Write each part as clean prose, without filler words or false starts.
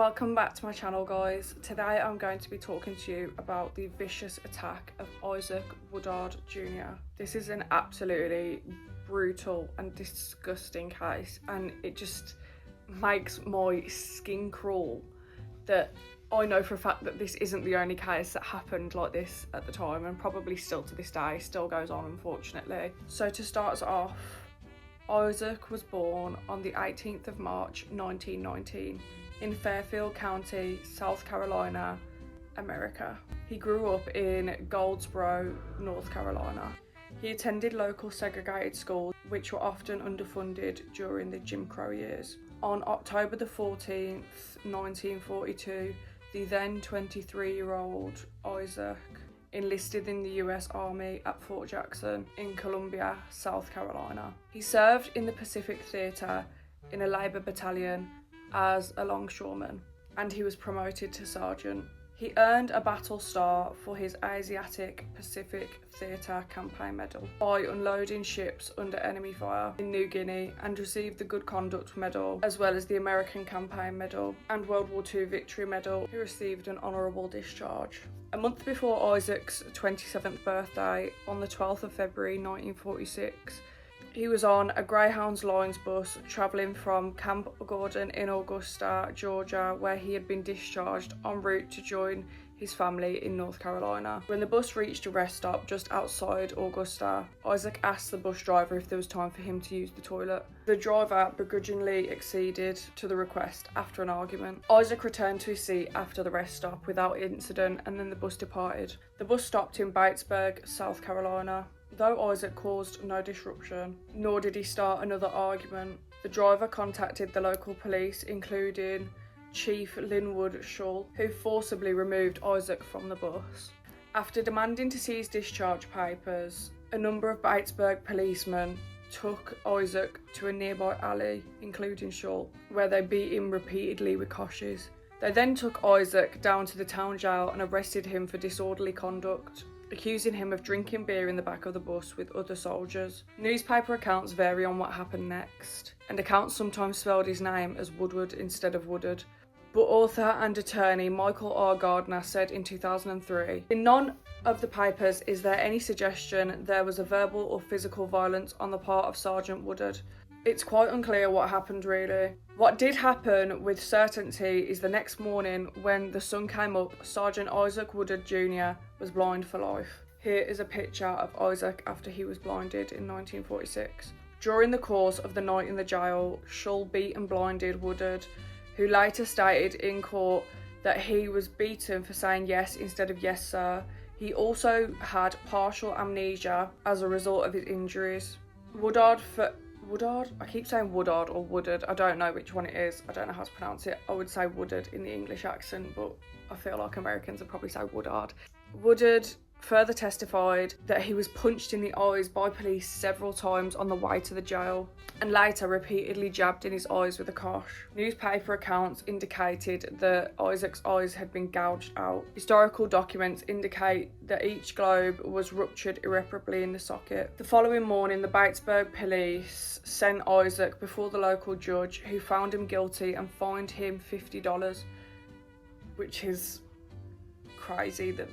Welcome back to my channel, guys. Today I'm going to be talking to you about the vicious attack of Isaac Woodard Jr. This is an absolutely brutal and disgusting case, and it just makes my skin crawl that I know for a fact that this isn't the only case that happened like this at the time, and probably still to this day still goes on, unfortunately. So to start us off, Isaac was born on the 18th of March 1919 in Fairfield County, South Carolina, America. He grew up in Goldsboro, North Carolina. He attended local segregated schools, which were often underfunded during the Jim Crow years. On October the 14th, 1942, the then 23-year-old Isaac enlisted in the US Army at Fort Jackson in Columbia, South Carolina. He served in the Pacific Theater in a Labour battalion as a longshoreman, and he was promoted to sergeant. He earned a battle star for his Asiatic Pacific Theater Campaign Medal by unloading ships under enemy fire in New Guinea, and received the Good Conduct Medal, as well as the American Campaign Medal and World War II Victory Medal. He received an honourable discharge. A month before Isaac's 27th birthday, on the 12th of February 1946, he was on a Greyhound Lines bus travelling from Camp Gordon in Augusta, Georgia, where he had been discharged en route to join his family in North Carolina. When the bus reached a rest stop just outside Augusta, Isaac asked the bus driver if there was time for him to use the toilet. The driver begrudgingly acceded to the request after an argument. Isaac returned to his seat after the rest stop without incident, and then the bus departed. The bus stopped in Batesburg, South Carolina. Though Isaac caused no disruption, nor did he start another argument, the driver contacted the local police, including Chief Linwood Shull, who forcibly removed Isaac from the bus. After demanding to see his discharge papers, a number of Batesburg policemen took Isaac to a nearby alley, including Shull, where they beat him repeatedly with coshes. They then took Isaac down to the town jail and arrested him for disorderly conduct, accusing him of drinking beer in the back of the bus with other soldiers. Newspaper accounts vary on what happened next, and accounts sometimes spelled his name as Woodward instead of Woodard. But author and attorney Michael R. Gardner said in 2003, "In none of the papers is there any suggestion there was a verbal or physical violence on the part of Sergeant Woodard. It's quite unclear what happened really. What did happen with certainty is the next morning when the sun came up, Sergeant Isaac Woodard Jr. was blind for life." Here is a picture of Isaac after he was blinded in 1946. During the course of the night in the jail, Shull beat and blinded Woodard, who later stated in court that he was beaten for saying yes instead of yes sir. He also had partial amnesia as a result of his injuries. Woodard? I keep saying Woodard or Woodard. I don't know which one it is. I don't know how to pronounce it. I would say Woodard in the English accent, but I feel like Americans would probably say Woodard. Woodard further testified that he was punched in the eyes by police several times on the way to the jail, and later repeatedly jabbed in his eyes with a cosh. Newspaper accounts indicated that Isaac's eyes had been gouged out. Historical documents indicate that each globe was ruptured irreparably in the socket. The following morning, the Batesburg police sent Isaac before the local judge, who found him guilty and fined him $50, which is crazy that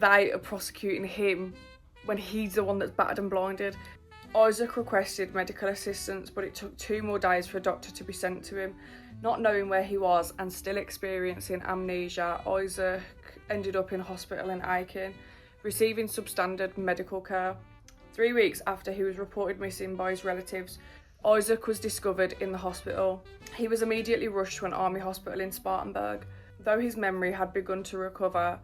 they are prosecuting him when he's the one that's battered and blinded. Isaac requested medical assistance, but it took 2 more days for a doctor to be sent to him. Not knowing where he was and still experiencing amnesia, Isaac ended up in hospital in Aiken, receiving substandard medical care. 3 weeks after he was reported missing by his relatives, Isaac was discovered in the hospital. He was immediately rushed to an army hospital in Spartanburg. Though his memory had begun to recover,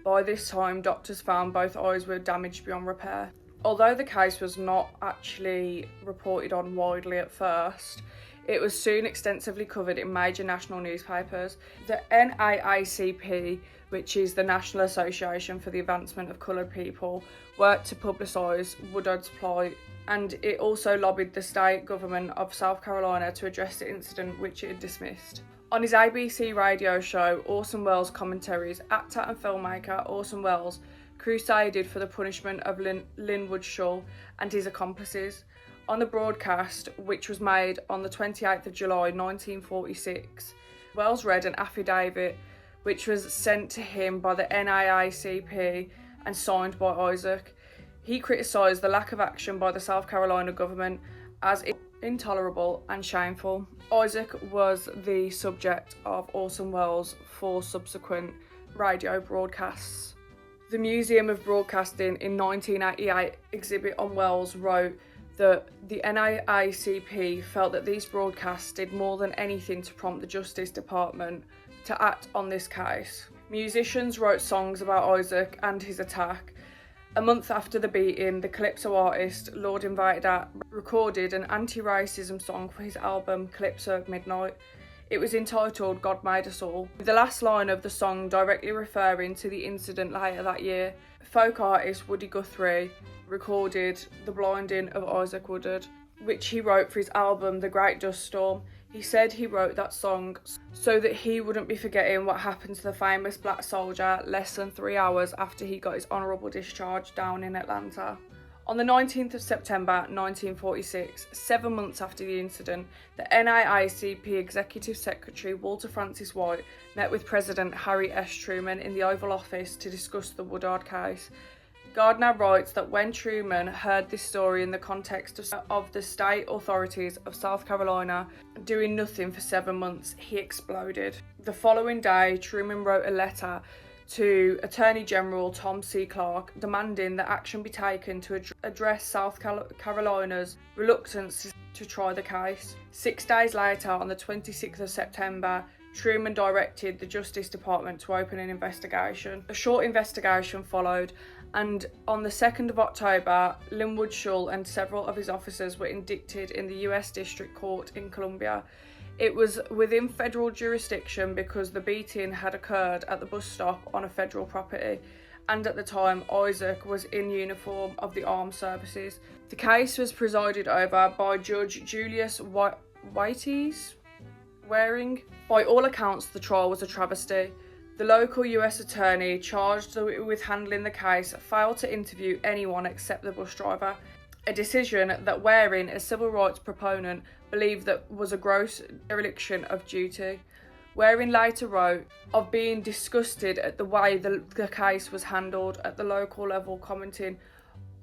by this time doctors found both eyes were damaged beyond repair. Although the case was not actually reported on widely at first, it was soon extensively covered in major national newspapers. The NAACP, which is the National Association for the Advancement of Coloured People, worked to publicise Woodard's plight, and it also lobbied the state government of South Carolina to address the incident, which it had dismissed. On his ABC radio show, Orson Welles Commentaries, actor and filmmaker Orson Welles crusaded for the punishment of Linwood Shull and his accomplices. On the broadcast, which was made on the 28th of July 1946, Wells read an affidavit which was sent to him by the NAACP and signed by Isaac. He criticised the lack of action by the South Carolina government as intolerable and shameful. Isaac was the subject of Orson Welles' 4 subsequent radio broadcasts. The Museum of Broadcasting in 1988 exhibit on Welles wrote that the NAACP felt that these broadcasts did more than anything to prompt the Justice Department to act on this case. Musicians wrote songs about Isaac and his attack. A month after the beating, the calypso artist Lord Invader recorded an anti-racism song for his album Calypso at Midnight. It was entitled God Made Us All, with the last line of the song directly referring to the incident later that year. Folk artist Woody Guthrie recorded The Blinding of Isaac Woodard, which he wrote for his album The Great Dust Storm. He said he wrote that song so that he wouldn't be forgetting what happened to the famous black soldier less than 3 hours after he got his honourable discharge down in Atlanta. On the 19th of September 1946, 7 months after the incident, the NAACP Executive Secretary Walter Francis White met with President Harry S. Truman in the Oval Office to discuss the Woodard case. Gardner writes that when Truman heard this story in the context of the state authorities of South Carolina doing nothing for 7 months, he exploded. The following day, Truman wrote a letter to Attorney General Tom C. Clark demanding that action be taken to address South Carolina's reluctance to try the case. 6 days later, on the 26th of September, Truman directed the Justice Department to open an investigation. A short investigation followed, and on the 2nd of October, Linwood Shull and several of his officers were indicted in the US District Court in Columbia. It was within federal jurisdiction because the beating had occurred at the bus stop on a federal property, and at the time Isaac was in uniform of the armed services. The case was presided over by Judge Julius Waring. By all accounts, the trial was a travesty. The local US attorney charged with handling the case failed to interview anyone except the bus driver, a decision that Waring, a civil rights proponent, believed that was a gross dereliction of duty. Waring later wrote of being disgusted at the way the case was handled at the local level, commenting,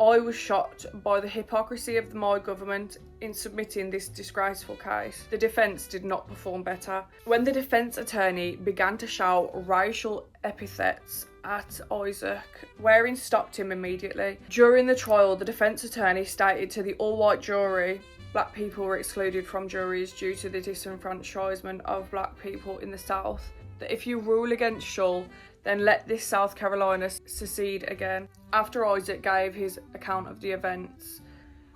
"I was shocked by the hypocrisy of my government in submitting this disgraceful case. The defence did not perform better." When the defence attorney began to shout racial epithets at Isaac, Waring stopped him immediately. During the trial, the defence attorney stated to the all-white jury, black people were excluded from juries due to the disenfranchisement of black people in the South, that if you rule against Shull, then let this South Carolina secede again. After Isaac gave his account of the events,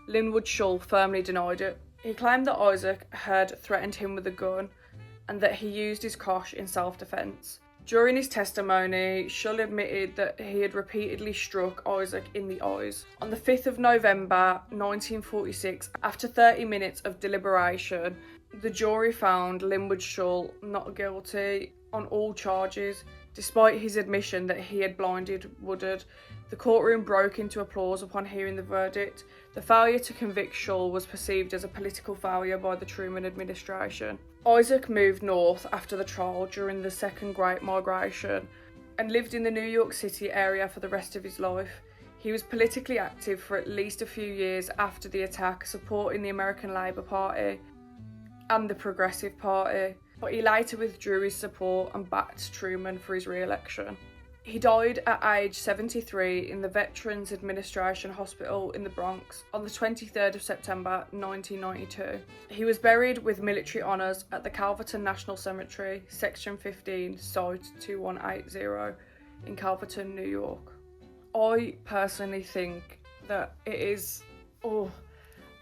Linwood Shull firmly denied it. He claimed that Isaac had threatened him with a gun and that he used his kosh in self-defence. During his testimony, Shull admitted that he had repeatedly struck Isaac in the eyes. On the 5th of November 1946, after 30 minutes of deliberation, the jury found Linwood Shull not guilty on all charges, despite his admission that he had blinded Woodard. The courtroom broke into applause upon hearing the verdict. The failure to convict Shull was perceived as a political failure by the Truman administration. Isaac moved north after the trial during the Second Great Migration and lived in the New York City area for the rest of his life. He was politically active for at least a few years after the attack, supporting the American Labour Party and the Progressive Party, but he later withdrew his support and backed Truman for his re-election. He died at age 73 in the Veterans Administration Hospital in the Bronx on the 23rd of September 1992. He was buried with military honours at the Calverton National Cemetery, Section 15, Site 2180 in Calverton, New York. I personally think that it is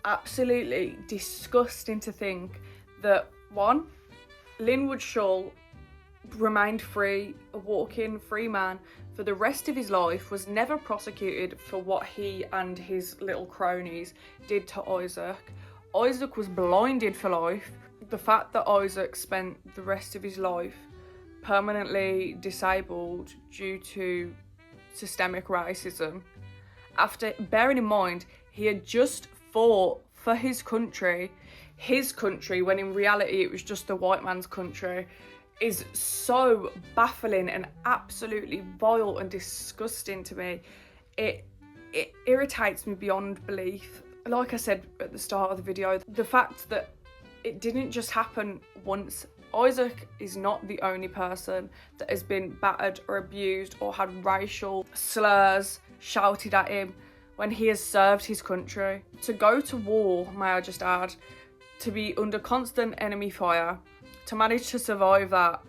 absolutely disgusting to think that, one, Linwood Shull remained free, a walking free man for the rest of his life, was never prosecuted for what he and his little cronies did to Isaac. Isaac was blinded for life. The fact that Isaac spent the rest of his life permanently disabled due to systemic racism, after, bearing in mind, he had just fought for his country, when in reality it was just the white man's country, is so baffling and absolutely vile and disgusting to me. It irritates me beyond belief. Like I said at the start of the video, the fact that it didn't just happen once. Isaac is not the only person that has been battered or abused or had racial slurs shouted at him when he has served his country. To go to war, may I just add, to be under constant enemy fire, to manage to survive that,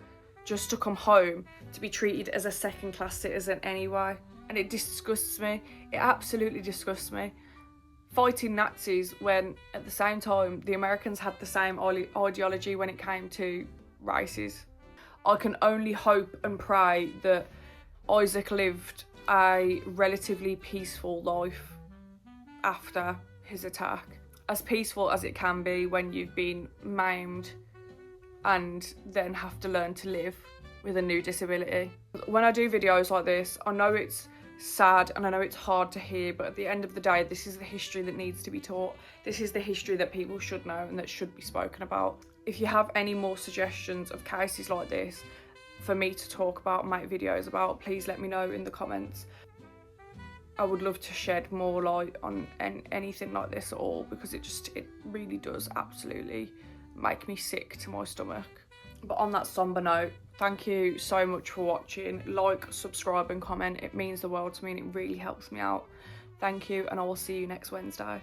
just to come home, to be treated as a second-class citizen anyway. And it disgusts me. It absolutely disgusts me. Fighting Nazis when, at the same time, the Americans had the same ideology when it came to races. I can only hope and pray that Isaac lived a relatively peaceful life after his attack. As peaceful as it can be when you've been maimed and then have to learn to live with a new disability. When I do videos like this, I know it's sad and I know it's hard to hear, but at the end of the day, this is the history that needs to be taught. This is the history that people should know and that should be spoken about. If you have any more suggestions of cases like this for me to talk about and make videos about, please let me know in the comments. I would love to shed more light on anything like this at all, because it really does absolutely make me sick to my stomach. But on that somber note, thank you so much for watching. Like, subscribe and comment. It means the world to me and it really helps me out. Thank you, and I will see you next Wednesday.